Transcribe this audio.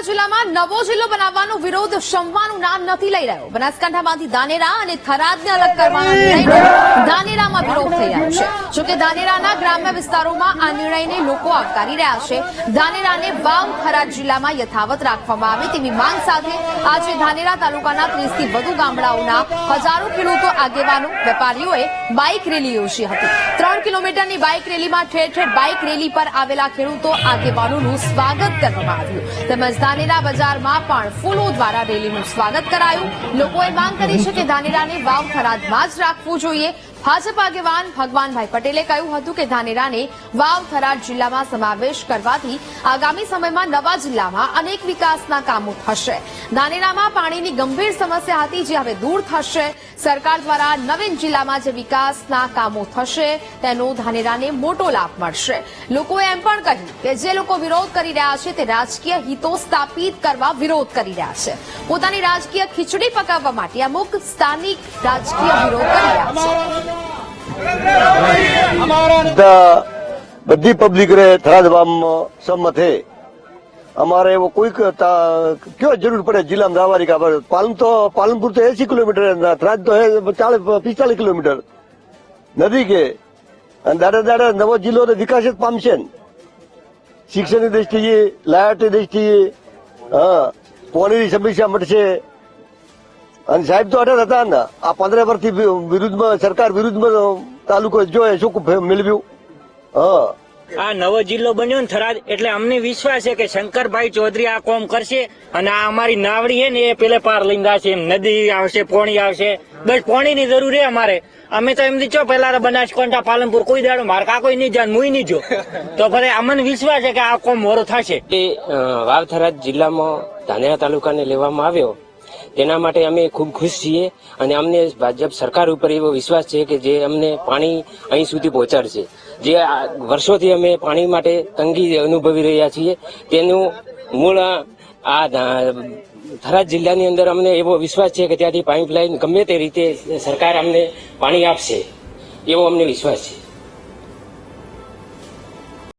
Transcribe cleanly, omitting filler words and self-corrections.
જિલ્લામાં નવો જિલ્લો બનાવવાનો વિરોધ શમવાનું નામ નથી લઈ રહ્યો। બનાસકાંઠામાંથી ધાનેરા અને થરાદને અલગ કરવાના નિર્ણયનો ધાનેરામાં વિરોધ થઈ રહ્યો છે। જોકે ધાનેરાના ગ્રામ્ય વિસ્તારોમાં આ નિર્ણયને લોકો આવકારી રહ્યા છે। ધાનેરાને વાવ થરાદ જિલ્લામાં યથાવત રાખવામાં આવે તેવી માંગ સાથે આજે ધાનેરા તાલુકાના 30 થી વધુ ગામડાઓના હજારો ખેડૂતો, આગેવાનો, વેપારીઓએ બાઇક રેલી યોજી હતી। 3 કિલોમીટરની બાઇક રેલીમાં ઠેર ઠેર બાઇક રેલી પર આવેલા ખેડૂતો, આગેવાનોનું સ્વાગત કરવામાં આવ્યું તેમજ ધાનેરા બજારમાં પણ ફૂલો દ્વારા રેલીનું સ્વાગત કરાયું। લોકોએ માંગ કરી છે કે ધાનેરાને વાવ થરાદમાં જ રાખવું જોઈએ। ભાજપ આગેવાન ભગવાનભાઈ પટેલે કહ્યું હતું કે ધાનેરાને વાવ થરાદ જિલ્લામાં સમાવેશ કરવાથી આગામી સમયમાં નવા જિલ્લામાં અનેક વિકાસના કામો થશે। ધાનેરામાં પાણીની ગંભીર સમસ્યા હતી જે હવે દૂર થશે। સરકાર દ્વારા નવીન જિલ્લામાં જે વિકાસના કામો થશે તેનો ધાનેરાને મોટો લાભ મળશે। લોકોએ એમ પણ કહ્યું કે જે લોકો વિરોધ કરી રહ્યા છે તે રાજકીય હિતો સ્થાપિત કરવા વિરોધ કરી રહ્યા છે। પોતાની રાજકીય ખીચડી પકાવવા માટે અમુક સ્થાનિક રાજકીય વિરોધ કરી રહ્યા છે। બધી પબ્લિક રે થરાદ સંમત है। हमारे वो कोई क्यों जरूर पड़े जिला में रावारी का पालनपुर तो 80 किलोमीटर है, थराद तो है 45 किलोमीटर नदी के दाड़ा दाड़ा नवो जिलो विकास पामशे। शिक्षण की दृष्टिए, लाइट की दृष्टिए, हाँ पानी की समस्या मटशे। साहेब तो अठार था ने आ 15 वर्ष विरुद्ध में सरकार विरुद्ध में तालुको जो है शू मिलव्यू। हाँ આ નવો જિલ્લો બન્યો ને થરાદ એટલે અમને વિશ્વાસ છે કે શંકરભાઈ ચૌધરી આ કોમ કરશે અને આ અમારી નાવડી છે ને એ પેલે પાર લઈને જશે। નદી આવશે, પાણી આવશે, બસ પાણીની જરૂર છે અમારે। અમે તો એમ છો પેલા બનાસકાંઠા, પાલનપુર કોઈ દાડો માર કાકો નહીં જાન મુઈ નહીં જો તો ફરે અમને વિશ્વાસ છે કે આ કોમ મોરો થશે। વાવ થરાદ જિલ્લામાં ધાનેરા તાલુકાને લેવામાં આવ્યો તેના માટે અમે ખૂબ ખુશ છીએ અને અમને ભાજપ સરકાર ઉપર એવો વિશ્વાસ છે કે જે અમને પાણી અહીં સુધી પહોંચાડશે। જે વર્ષોથી અમે પાણી માટે તંગી અનુભવી રહ્યા છીએ તેનું મૂળ આ થરાદ જિલ્લાની અંદર અમને એવો વિશ્વાસ છે કે ત્યાંથી પાઇપલાઇન ગમે તે રીતે સરકાર અમને પાણી આપશે એવો અમને વિશ્વાસ છે।